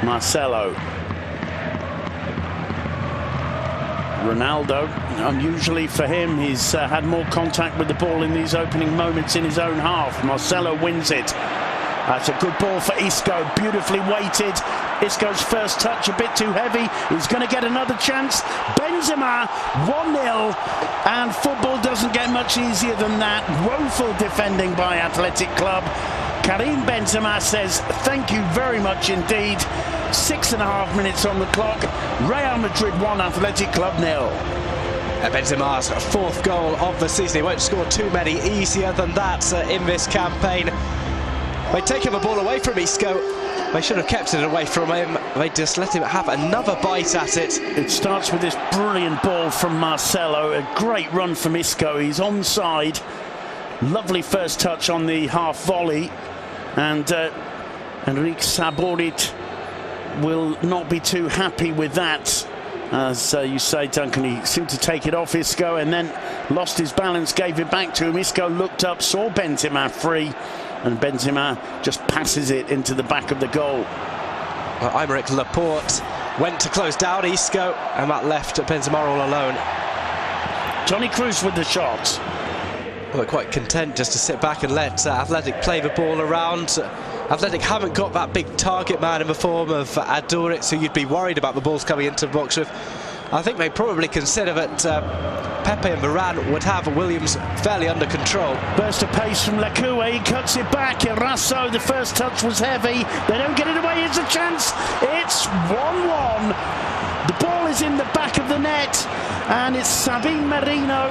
Marcelo. Ronaldo, unusually for him, he's had more contact with the ball in these opening moments in his own half. Marcelo wins it. That's a good ball for Isco, beautifully weighted. Isco's first touch a bit too heavy. He's going to get another chance. Benzema, 1-0, and football doesn't get much easier than that. Woeful defending by Athletic Club. Karim Benzema says thank you very much indeed. 6.5 minutes on the clock. Real Madrid 1, Athletic Club 0. Benzema's fourth goal of the season. He won't score too many easier than that in this campaign. They take the ball away from Isco. They should have kept it away from him. They just let him have another bite at it. It starts with this brilliant ball from Marcelo. A great run from Isco. He's onside. Lovely first touch on the half volley. And Enrique Saborit will not be too happy with that. As you say, Duncan, he seemed to take it off Isco and then lost his balance, gave it back to him. Isco looked up, saw Benzema free, and Benzema just passes it into the back of the goal. Well, Aymeric Laporte went to close down Isco, and that left Benzema all alone. Toni Kroos with the shot. Well, they're quite content just to sit back and let Athletic play the ball around. Athletic haven't got that big target man in the form of Aduric, so you'd be worried about the balls coming into the box with. I think they probably consider that Pepe and Varane would have Williams fairly under control. Burst of pace from Lekue, he cuts it back. Eraso, the first touch was heavy. They don't get it away, here's a chance. It's 1-1. The ball is in the back of the net, and it's Sabin Merino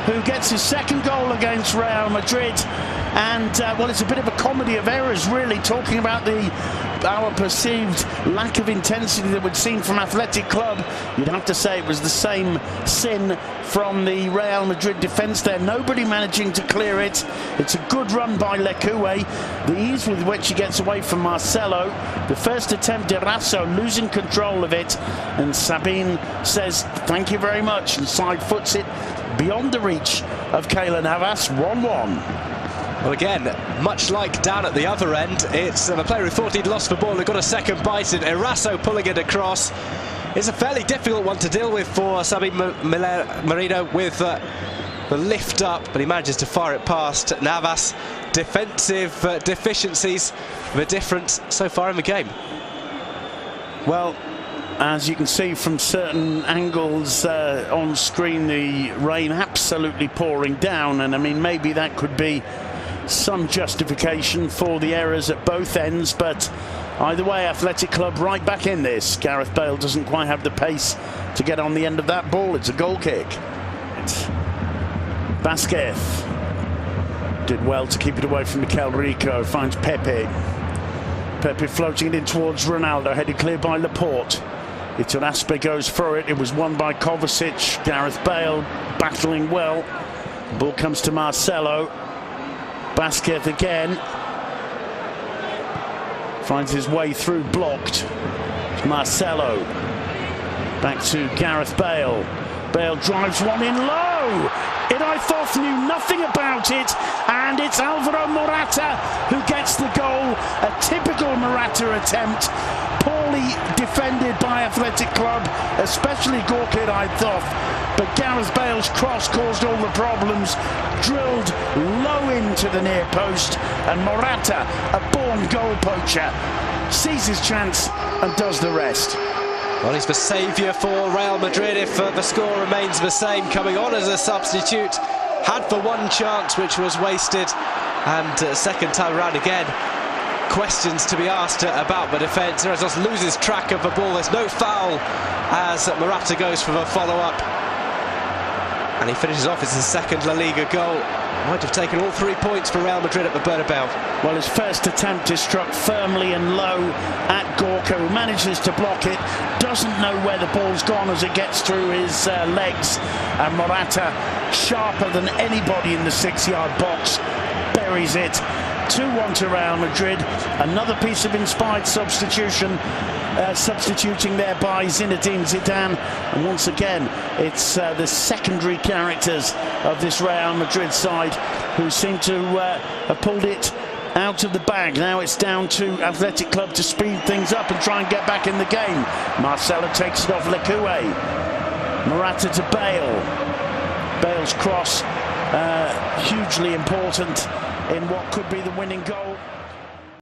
who gets his second goal against Real Madrid. And well, it's a bit of a comedy of errors, really, talking about our perceived lack of intensity that we'd seen from Athletic Club. You'd have to say it was the same sin from the Real Madrid defence there. Nobody managing to clear it. It's a good run by Lekue. The ease with which he gets away from Marcelo. The first attempt, Eraso losing control of it. And Sabine says, thank you very much, and side foots it beyond the reach of Keylor Navas. 1-1. Well, again, much like down at the other end, it's the player who thought he'd lost the ball who got a second bite in. Eraso pulling it across. It's a fairly difficult one to deal with for Sabin Merino with the lift up, but he manages to fire it past Navas. Defensive deficiencies, the difference so far in the game. Well, as you can see from certain angles on screen, the rain absolutely pouring down, and I mean, maybe that could be some justification for the errors at both ends, but either way, Athletic Club right back in this. Gareth Bale doesn't quite have the pace to get on the end of that ball. It's a goal kick. Vasquez did well to keep it away from Mikel Rico. Finds Pepe. Pepe floating it in towards Ronaldo, headed clear by Laporte. Iturraspe goes for it. It was won by Kovacic. Gareth Bale battling well. Ball comes to Marcelo. Vasquez again. Finds his way through, blocked. It's Marcelo. Back to Gareth Bale. Bale drives one in low. Idaithoth knew nothing about it, and it's Alvaro Morata who gets the goal. A typical Morata attempt. Poorly defended by Athletic Club, especially Gorka Idaithoth. But Gareth Bale's cross caused all the problems. Drilled low into the near post, and Morata, a born goal poacher, sees his chance and does the rest. Well, he's the saviour for Real Madrid if the score remains the same. Coming on as a substitute, had the one chance which was wasted, and second time around again, questions to be asked about the defence. Erazos loses track of the ball. There's no foul as Morata goes for the follow-up, and he finishes off as his second La Liga goal. Might have taken all 3 points for Real Madrid at the Bernabeu. Well, his first attempt is struck firmly and low at Gorka, who manages to block it, doesn't know where the ball's gone as it gets through his legs, and Morata, sharper than anybody in the 6-yard box, buries it. 2-1 to Real Madrid. Another piece of inspired substitution, substituting there by Zinedine Zidane, and once again it's the secondary characters of this Real Madrid side who seem to have pulled it out of the bag. Now it's down to Athletic Club to speed things up and try and get back in the game. Marcelo takes it off Lekue. Morata to Bale. Bale's cross, hugely important in what could be the winning goal.